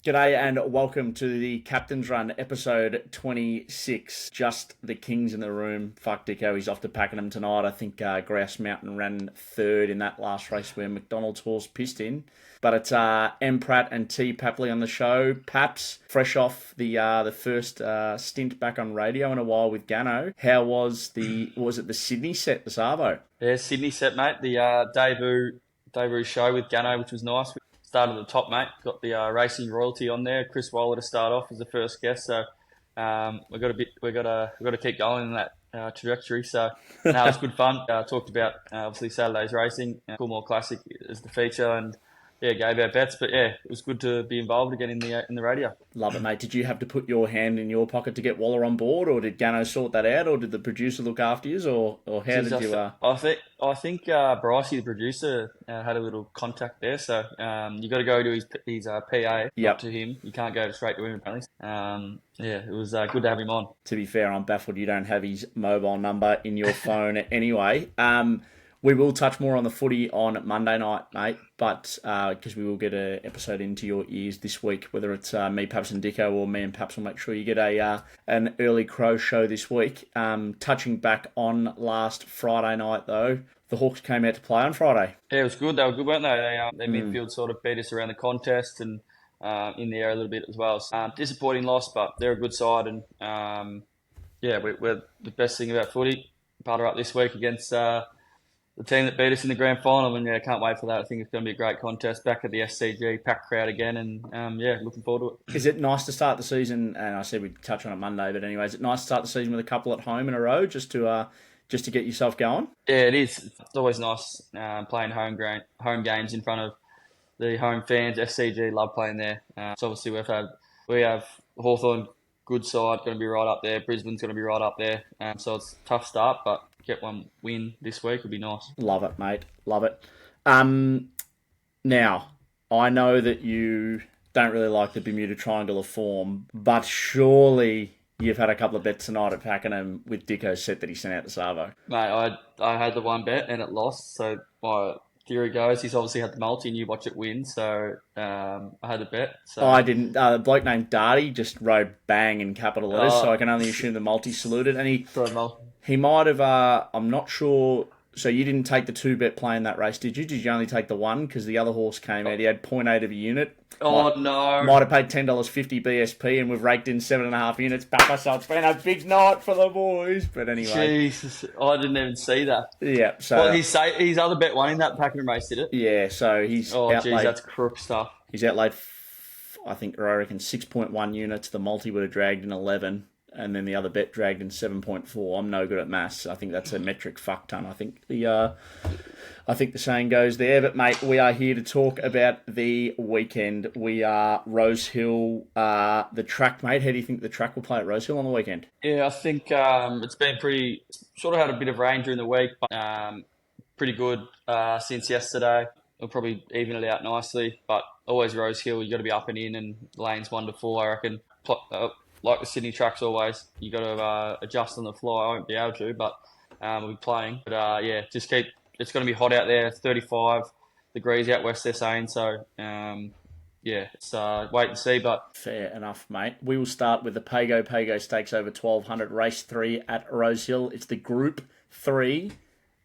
G'day and welcome to the Captain's Run, episode 26. Just the Kings in the room. Fuck Dicko, he's off to Pakenham tonight. I think Grouse Mountain ran third in that last race where McDonald's horse pissed in. But it's M. Pratt and T. Papley on the show. Paps, fresh off the first stint back on radio in a while with Gano. How was the Sydney set, the Savo? Yeah, Sydney set, mate. The debut show with Gano, which was nice. Started at the top, mate. Got the racing royalty on there. Chris Waller to start off as the first guest. So we got to keep going in that trajectory. So no, it was good fun. Talked about obviously Saturday's racing. Coolmore Classic is the feature, and yeah, gave our bets. But yeah, it was good to be involved again in the radio. Love it, mate. Did you have to put your hand in your pocket to get Waller on board, or did Gano sort that out, or did the producer look after you, or how did you? I think Brycey, the producer, had a little contact there. So you got to go to his PA, not to him. You can't go straight to him apparently. Yeah, it was good to have him on. To be fair, I'm baffled you don't have his mobile number in your phone anyway. We will touch more on the footy on Monday night, mate, but because we will get an episode into your ears this week, whether it's me, Paps and Dicko, or me and Paps will make sure you get an early crow show this week. Touching back on last Friday night, though, the Hawks came out to play on Friday. Yeah, it was good. They were good, weren't they? Their midfield sort of beat us around the contest and in the air a little bit as well. So, disappointing loss, but they're a good side. And yeah, we're the best thing about footy. Butter up this week against the team that beat us in the grand final, and yeah, can't wait for that. I think it's going to be a great contest. Back at the SCG, packed crowd again, and yeah, looking forward to it. Is it nice to start the season? And I said we'd touch on it Monday, but anyway, is it nice to start the season with a couple at home in a row, just to get yourself going? Yeah, it is. It's always nice playing home games in front of the home fans. SCG love playing there. So obviously we have Hawthorn, good side, going to be right up there. Brisbane's going to be right up there. So it's a tough start, but get one win this week would be nice. Love it, mate. Love it. Now, I know that you don't really like the Bermuda Triangle of form, but surely you've had a couple of bets tonight at Pakenham with Dicko's set that he sent out to Savo. Mate, I had the one bet and it lost, so my theory goes he's obviously had the multi and you watch it win, so I had the bet. So. I didn't. The bloke named Darty just wrote bang in capital letters, so I can only assume the multi saluted, and he might have, I'm not sure. So you didn't take the 2-bet play in that race, did you? Did you only take the one? Because the other horse came out. He had 0.8 of a unit. No. Might have paid $10.50 BSP, and we've raked in 7.5 units, Papa, so it's been a big night for the boys. But anyway. Jesus, I didn't even see that. Yeah, so. Well, his other bet won in that Pakenham race, did it? Yeah, so he's outlaid. Geez, that's crook stuff. He's outlaid, I reckon, 6.1 units. The multi would have dragged in 11. And then the other bet dragged in 7.4. I'm no good at maths. I think that's a metric fuck ton. I think the saying goes there. But mate, we are here to talk about the weekend. We are Rosehill, the track, mate. How do you think the track will play at Rosehill on the weekend? Yeah, I think it's been pretty. Sort of had a bit of rain during the week, but pretty good since yesterday. We'll probably even it out nicely, but always Rosehill. You got to be up and in, and lanes 1 to 4. I reckon. Like the Sydney tracks always, you got to adjust on the fly. I won't be able to, but we'll be playing. But yeah, just keep. It's going to be hot out there, 35 degrees out west, they're saying. So yeah, it's wait and see. But fair enough, mate. We will start with the Pago Pago Stakes over 1200, race 3 at Rosehill. It's the Group 3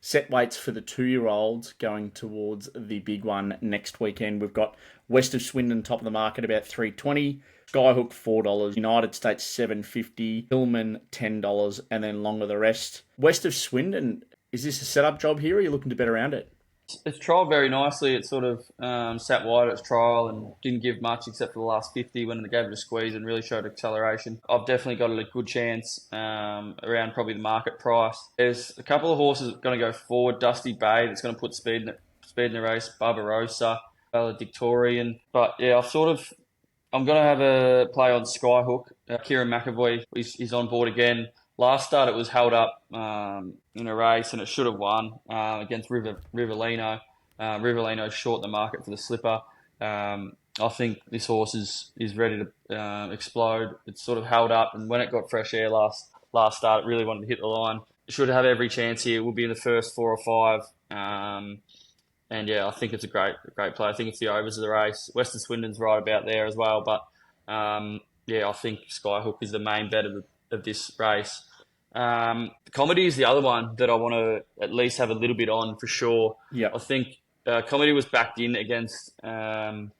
set weights for the 2-year-olds going towards the big one next weekend. We've got West of Swindon top of the market about $3.20. Skyhook $4, United States $7.50, Hillman $10, and then longer the rest. West of Swindon, is this a setup job here, or are you looking to bet around it? It's trialled very nicely. It sort of sat wide at its trial and didn't give much except for the last 50 when they gave it a squeeze and really showed acceleration. I've definitely got a good chance around probably the market price. There's a couple of horses going to go forward. Dusty Bay that's going to put speed in the race. Barbarossa, Valedictorian. But yeah, I'm going to have a play on Skyhook. Kieran McAvoy is on board again. Last start, it was held up in a race, and it should have won against Rivellino. Rivellino's short the market for the slipper. I think this horse is ready to explode. It's sort of held up, and when it got fresh air last start, it really wanted to hit the line. It should have every chance here. We'll be in the first 4 or 5. And yeah, I think it's a great play. I think it's the overs of the race. West of Swindon's right about there as well. But yeah, I think Skyhook is the main bet of this race. Comedy is the other one that I want to at least have a little bit on for sure. I Yep. think Comedy was backed in against Skyhook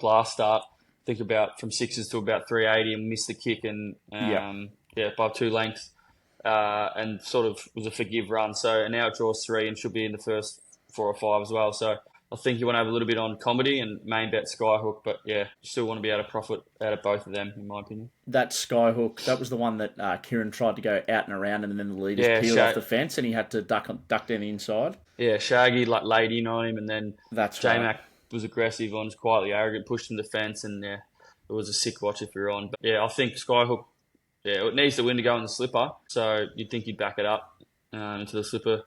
last start. I think about from sixes to about 380 and missed the kick and Yep. yeah, by 2 lengths. And sort of was a forgive run. So now it draws 3 and should be in the first 4 or 5 as well. So I think you want to have a little bit on Comedy and main bet Skyhook, but yeah, you still want to be able to profit out of both of them, in my opinion. That Skyhook, that was the one that Kieran tried to go out and around, and then the leaders Yeah, peeled off the fence, and he had to duck down the inside. yeah, Shaggy like laid in on him, and then That's J right. Mac was aggressive on, was quietly arrogant, pushed him to the fence, and yeah, it was a sick watch if you're on. But yeah, I think Skyhook, yeah, it needs the win to go in the slipper, so you'd think he'd back it up into the slipper,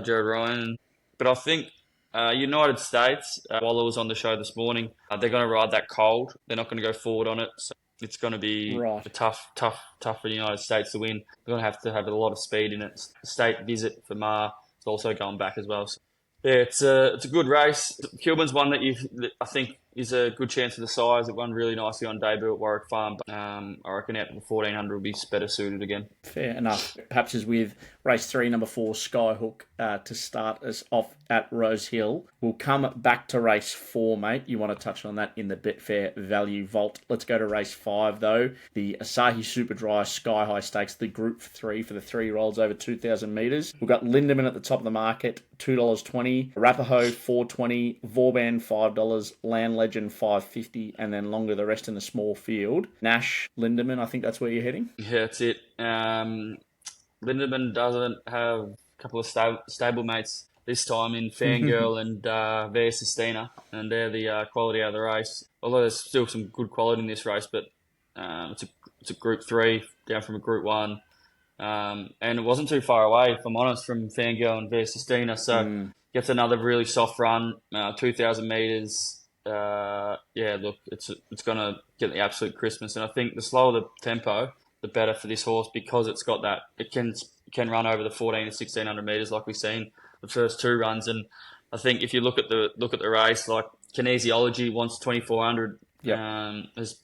Jared Ryan. But I think United States, while I was on the show this morning, they're going to ride that cold. They're not going to go forward on it. So it's going to be Right. a tough for the United States to win. They're going to have a lot of speed in it. State visit for Ma is also going back as well. So, yeah, it's a good race. Kilburn's one that I think is a good chance for the size. It won really nicely on debut at Warwick Farm, but I reckon out to the 1400 will be better suited again. Fair enough. Perhaps as with race 3, number 4, Skyhook, to start us off at Rosehill. We'll come back to race 4, mate. You want to touch on that in the Betfair Value Vault. Let's go to race 5, though. The Asahi Super Dry Sky High Stakes, the Group 3 for the 3-year-olds over 2,000 metres. We've got Lindemann at the top of the market, $2.20. Arapaho, $4.20. Vauban, $5. Land Legend, $5.50. And then longer the rest in the small field. Nash, Lindemann, I think that's where you're heading. Yeah, that's it. Lindemann doesn't have a couple of stable mates this time in Fangirl and Via Sistina, and they're the quality out of the race. Although there's still some good quality in this race, but it's a Group 3 down from a Group 1. And it wasn't too far away, if I'm honest, from Fangirl and Via Sistina. So gets another really soft run, 2,000 metres. Yeah, look, it's going to get the absolute Christmas. And I think the slower the tempo, the better for this horse, because it's got that. It can run over the 14 to 1,600 metres like we've seen the first 2 runs. And I think if you look at the race, like Kinesiology wants 2,400. Yep. Has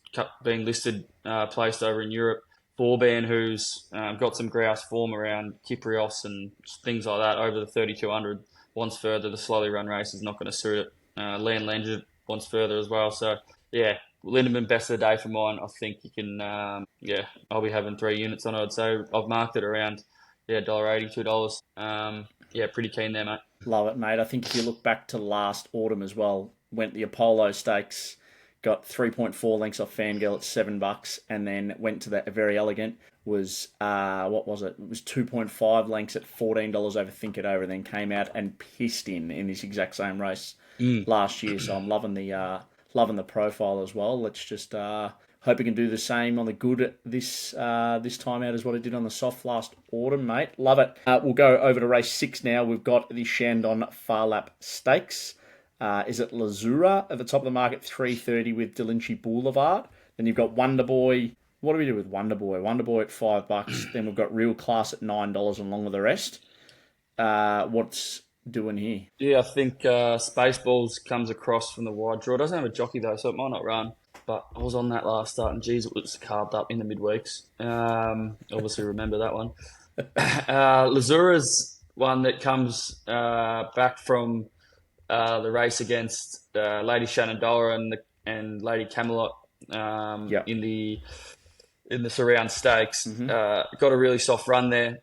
been listed, placed over in Europe. Vauban, who's got some grouse form around Kyprios and things like that, over the 3,200, wants further. The slowly run race is not going to suit it. Land Legend wants further as well. So, yeah, Lindemann, best of the day for mine. I think you can, I'll be having 3 units on it. I'd say I've marked it around, $1.80, $2. Yeah, pretty keen there, mate. Love it, mate. I think if you look back to last autumn as well, went the Apollo Stakes, got 3.4 lengths off Fangirl at $7, and then went to that Very Elegant, was, what was it? It was 2.5 lengths at $14 over Think It Over, then came out and pissed in this exact same race last year. So I'm loving the profile as well. Let's just hope he can do the same on the good this time out as what he did on the soft last autumn, mate. Love it. We'll go over to race 6 now. We've got the Shandon Phar Lap Stakes. Is it Lazura at the top of the market, $3.30 with Delinchi Boulevard? Then you've got Wonder Boy. What do we do with Wonder Boy? Wonder Boy at $5. Then we've got Real Class at $9 and along with the rest. What's doing here? Yeah, I think Spaceballs comes across from the wide draw. It doesn't have a jockey though, so it might not run. But I was on that last start, and geez, it was carved up in the midweeks. Obviously, remember that one. Lazura's one that comes back from the race against Lady Shenandoah and Lady Camelot in the Surround Stakes. Got a really soft run there.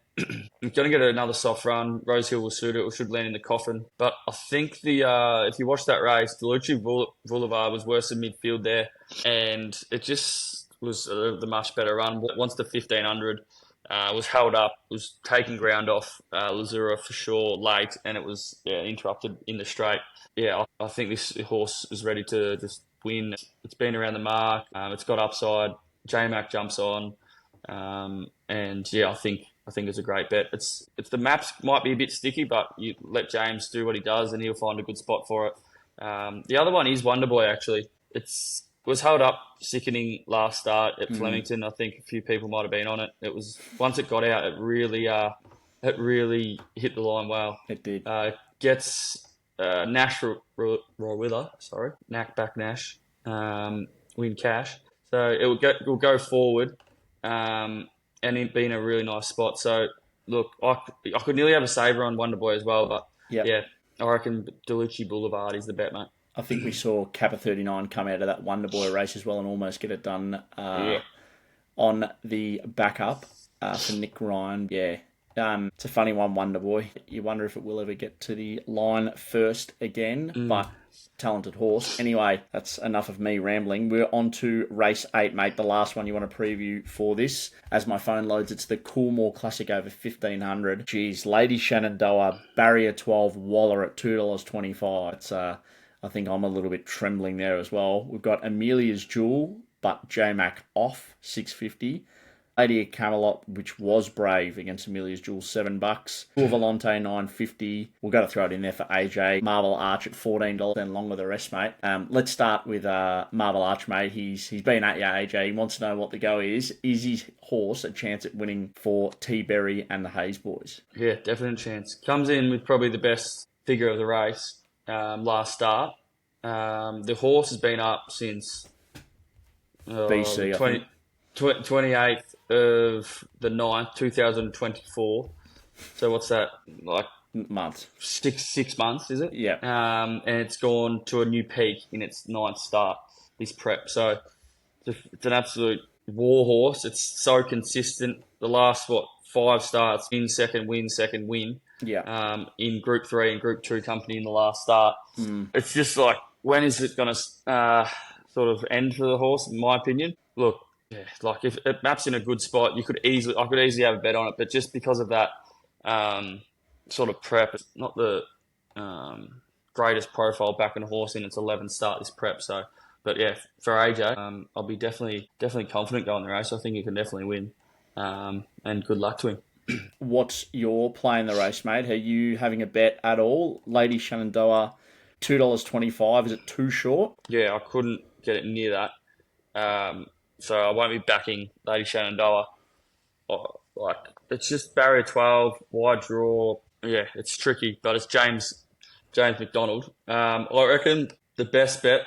Going to get another soft run. Rosehill will suit it. It should land in the coffin. But I think if you watch that race, Delucci Boulevard was worse than midfield there, and it just was the much better run. Once the 1,500 was held up, was taking ground off Lazura for sure late, and it was interrupted in the straight. Yeah, I think this horse is ready to just win. It's been around the mark. It's got upside. J-Mac jumps on, and yeah, I think it's a great bet. It's the maps might be a bit sticky, but you let James do what he does, and he'll find a good spot for it. The other one is Wonder Boy. Actually, was held up sickening last start at Flemington. I think a few people might have been on it. It was once it got out, it really hit the line well. It did. Gets Nash Raw Wither, sorry, Knack back Nash, win cash. So it will go forward, and it being a really nice spot. So look, I could nearly have a saver on Wonder Boy as well, but Yep. yeah, I reckon Delucci Boulevard is the bet, mate. I think we saw Kappa 39 come out of that Wonder Boy race as well and almost get it done Yeah, on the backup for Nick Ryan. Yeah. It's a funny one, Wonder Boy. You wonder if it will ever get to the line first again, but talented horse. Anyway, that's enough of me rambling. We're on to race 8, mate, the last one you want to preview for this. As my phone loads, it's the Coolmore Classic over 1,500. Geez, Lady Shenandoah, barrier 12, Waller at $2.25. It's, I think I'm a little bit trembling there as well. We've got Amelia's Jewel, but J-Mac off, $6.50. Lady of Camelot, which was brave against Amelia's Jewel, $7. Tour Volante, $9.50. We've got to throw it in there for AJ. Marble Arch at $14, then long with the rest, mate. Let's start with Marble Arch, mate. He's been at you, AJ. He wants to know what the go is. Is his horse a chance at winning for T-Berry and the Hayes boys? yeah, definite chance. Comes in with probably the best figure of the race last start. The horse has been up since BC, I think. 28th of the 9th, 2024. So what's that, like Months. six months, is it? Yeah. And it's gone to a new peak in its 9th start, this prep. So it's an absolute war horse. It's so consistent. The last, 5 starts, win, second, win. Yeah. In Group 3 and Group 2 company in the last start. It's just like, when is it going to sort of end for the horse, in my opinion? Look, yeah, like if it maps in a good spot, I could easily have a bet on it, but just because of that sort of prep, it's not the greatest profile back in a horse in its 11th start this prep. So, but yeah, for AJ, I'll be definitely confident going the race. I think he can definitely win, and good luck to him. What's your play in the race, mate? Are you having a bet at all? Lady Shenandoah, $2.25. Is it too short? Yeah, I couldn't get it near that. So I won't be backing Lady Shenandoah. Like, it's just barrier 12, wide draw. Yeah, it's tricky, but it's James McDonald. I reckon the best bet,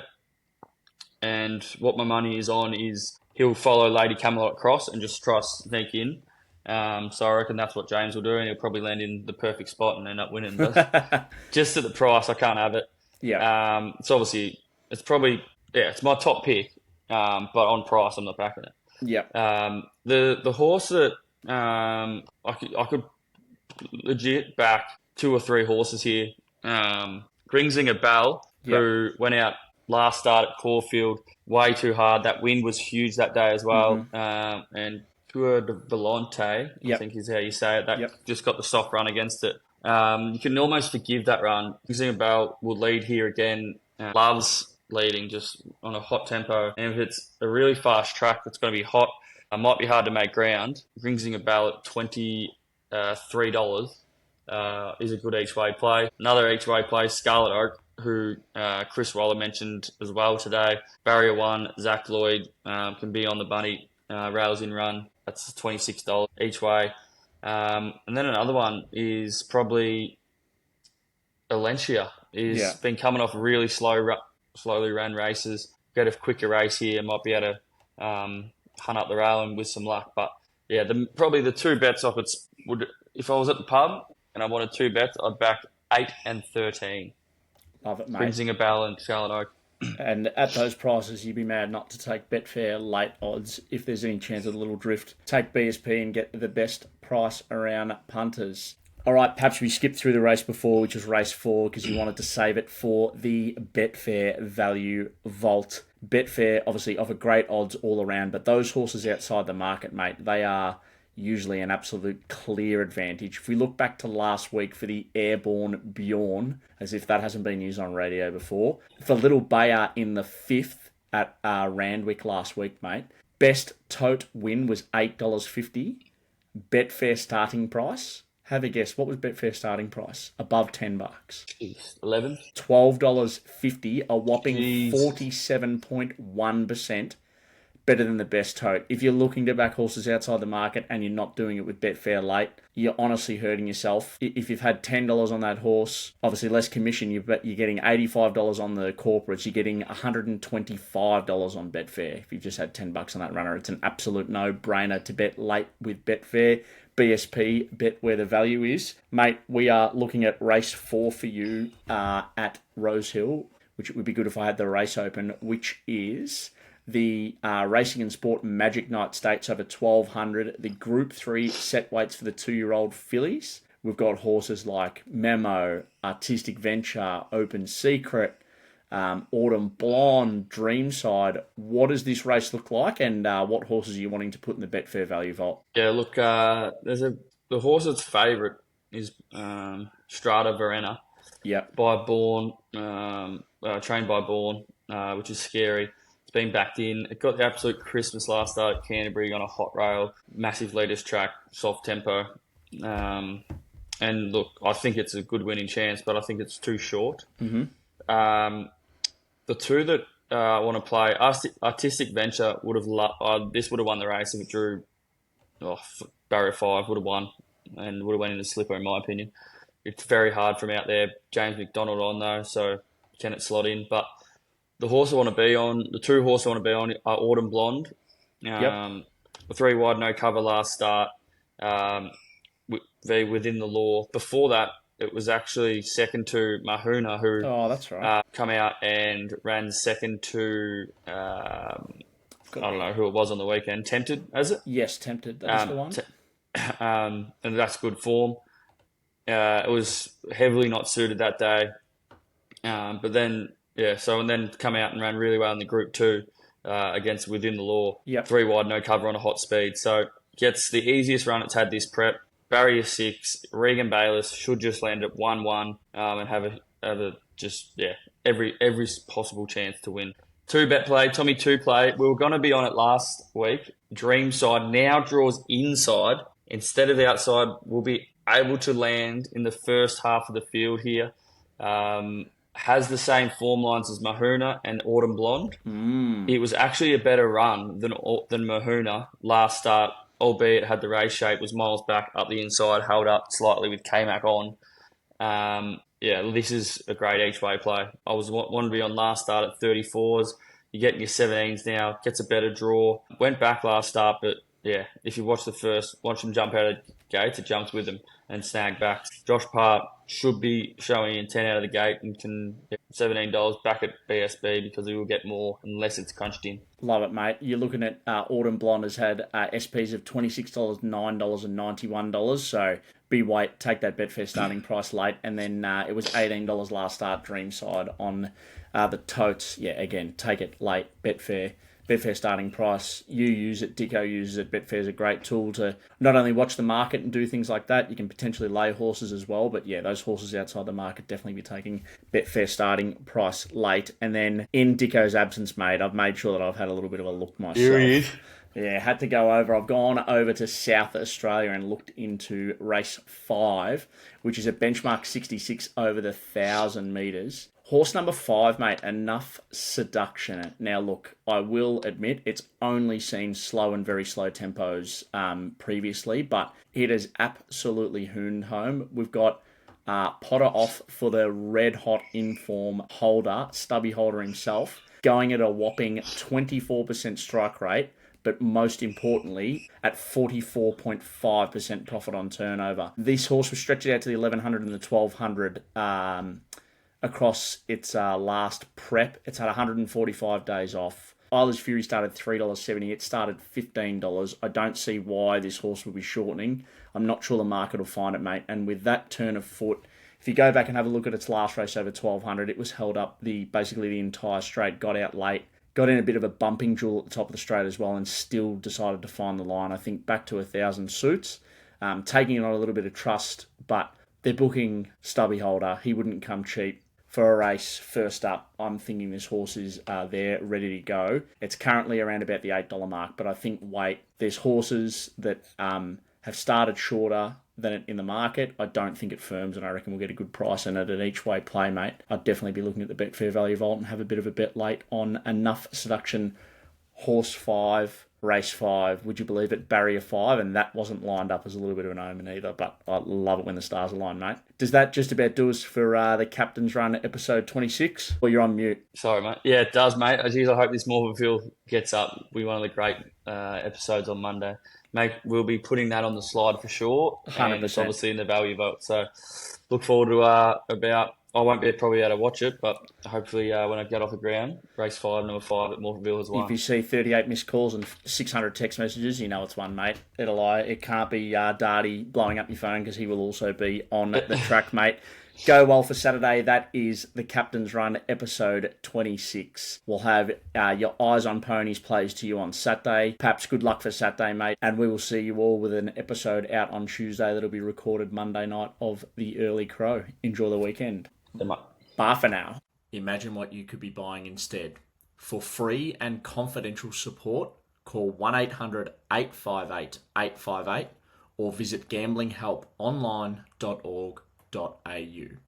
and what my money is on, is he'll follow Lady Camelot across and just try to sneak in. So I reckon that's what James will do, and he'll probably land in the perfect spot and end up winning. But just at the price, I can't have it. Yeah. It's obviously, it's my top pick, but on price, I'm not backing it. Yeah. The horse that I could legit back 2 or 3 horses here. Gringsinger Bell, who went out last start at Caulfield way too hard. That wind was huge that day as well. And Tour de Volante, I think is how you say it, that just got the soft run against it. You can almost forgive that run. Gringsinger Bell will lead here again. Loves leading just on a hot tempo. And if it's a really fast track that's going to be hot, it might be hard to make ground. Gringsinger Bell at $23 is a good each-way play. Another each-way play, Scarlet Oak, who Chris Waller mentioned as well today. Barrier 1, Zach Lloyd can be on the bunny, rails in run. That's $26 each way. And then another one is probably Alencia. Been coming off really slowly ran races. Get a quicker race here, might be able to hunt up the rail and with some luck. But yeah, probably the 2 bets I would, if I was at the pub and I wanted 2 bets, I'd back 8 and 13. Love it, mate. Gringsinger Bell and Scarlet Oak. And at those prices, you'd be mad not to take Betfair late odds if there's any chance of a little drift. Take BSP and get the best price around punters. All right, perhaps we skipped through the race before, which was race 4, because you wanted to save it for the Betfair Value Vault. Betfair obviously offer great odds all around, but those horses outside the market, mate, they are usually an absolute clear advantage. If we look back to last week for the Airborne Bjorn, as if that hasn't been used on radio before, for Little Bayer in the 5th at Randwick last week, mate, best tote win was $8.50. Betfair starting price, have a guess, what was Betfair starting price? Above $10. Jeez, 11? $12.50, a whopping 47.1%. better than the best tote. If you're looking to back horses outside the market and you're not doing it with Betfair late, you're honestly hurting yourself. If you've had $10 on that horse, obviously less commission, you're getting $85 on the corporates, you're getting $125 on Betfair. If you've just had $10 on that runner, it's an absolute no-brainer to bet late with Betfair. BSP, bet where the value is. Mate, we are looking at race 4 for you at Rosehill, which it would be good if I had the race open, which is the Racing and Sport Magic Night Stakes over 1200, the Group 3 set weights for the 2-year-old fillies. We've got horses like Memo, Artistic Venture, Open Secret, Autumn Blonde, Dreamside. What does this race look like, and what horses are you wanting to put in the Betfair Value Vault? Yeah, look, the horse that's favourite is Strata Verena. Yep. By Bourne, trained by Bourne, which is scary. It's been backed in. It got the absolute Christmas last start at Canterbury on a hot rail, massive leaders track, soft tempo. And look, I think it's a good winning chance, but I think it's too short. Mm-hmm. The two that I want to play, Artistic Venture would have this would have won the race if it drew barrier 5, would have won and would have went in the slipper in my opinion. It's very hard from out there. James McDonald on though, so can it slot in? But the horse I want to be on, the two horses I want to be on are Autumn Blonde. The 3 wide, no cover last start. Within the law. Before that, it was actually second to Mahuna, who that's right. come out and ran second to I don't know who it was on the weekend. Tempted, is it? Yes, Tempted. That's the one. And that's good form. It was heavily not suited that day, but then and then come out and ran really well in the Group 2 against Within the Law. Yep. 3 wide, no cover on a hot speed. So gets the easiest run it's had this prep. Barrier 6, Regan Bayliss should just land at 1-1 and have every possible chance to win. 2 bet play, Tommy 2 play. We were going to be on it last week. Dreamside now draws inside instead of outside. We'll be able to land in the first half of the field here. Has the same form lines as Mahuna and Autumn Blonde. It was actually a better run than Mahuna last start, albeit had the race shape, was miles back up the inside, held up slightly with K-Mac on. This is a great each-way play. I wanted to be on last start at 34s. You're getting your 17s now, gets a better draw. Went back last start, but if you watch him jump out of the gates, it jumps with him and snag back. Josh Park should be showing in 10 out of the gate and can get $17 back at BSB because he will get more unless it's crunched in. Love it, mate. You're looking at Autumn Blonde has had SPs of $26, $9 and $91. So be wait, take that Betfair starting price late. And then it was $18 last start Dreamside on the totes. Yeah, again, take it late, Betfair starting price. You use it, Dicko uses it. Betfair's a great tool to not only watch the market and do things like that, you can potentially lay horses as well. But yeah, those horses outside the market definitely be taking Betfair starting price late. And then in Dicko's absence, mate, I've made sure that I've had a little bit of a look myself. Here he is. Yeah, had to go over. I've gone over to South Australia and looked into race 5, which is a benchmark 66 over the 1,000 metres. Horse number 5, mate, Enough Seduction. Now, look, I will admit it's only seen slow and very slow tempos previously, but it has absolutely hooned home. We've got Potter off for the red-hot in-form holder, Stubby Holder himself, going at a whopping 24% strike rate, but most importantly, at 44.5% profit on turnover. This horse was stretched out to the 1,100 and the 1,200 across its last prep. It's had 145 days off. Isler's Fury started $3.70. It started $15. I don't see why this horse will be shortening. I'm not sure the market will find it, mate. And with that turn of foot, if you go back and have a look at its last race over 1,200, it was held up basically the entire straight, got out late, got in a bit of a bumping duel at the top of the straight as well, and still decided to find the line. I think back to 1,000 suits, taking it on a little bit of trust, but they're booking Stubby Holder. He wouldn't come cheap for a race first up. I'm thinking this horse is there, ready to go. It's currently around about the $8 mark, but I think there's horses that have started shorter than it in the market. I don't think it firms, and I reckon we'll get a good price in it at each way play, mate. I'd definitely be looking at the Betfair Value Vault and have a bit of a bet late on Enough Seduction horse 5, race 5, would you believe it, barrier 5, and that wasn't lined up as a little bit of an omen either, but I love it when the stars align, mate. Does that just about do us for the Captain's Run episode 26? Or you're on mute? Sorry, mate. Yeah, it does, mate. As usual, I hope this Morphettville gets up. It'll be one of the great episodes on Monday. Mate, we'll be putting that on the slide for sure. 100%. And it's obviously in the value vote. So look forward to I won't be probably able to watch it, but hopefully when I get off the ground, race 5, number 5 at Morphettville has won. If you see 38 missed calls and 600 text messages, you know it's one, mate. It can't be Darty blowing up your phone because he will also be on the track, mate. Go well for Saturday. That is the Captain's Run episode 26. We'll have your Eyes on Ponies plays to you on Saturday. Perhaps good luck for Saturday, mate. And we will see you all with an episode out on Tuesday that'll be recorded Monday night of the Early Crow. Enjoy the weekend. Bye for now. Imagine what you could be buying instead. For free and confidential support, call 1-800-858-858 or visit gamblinghelponline.org.au.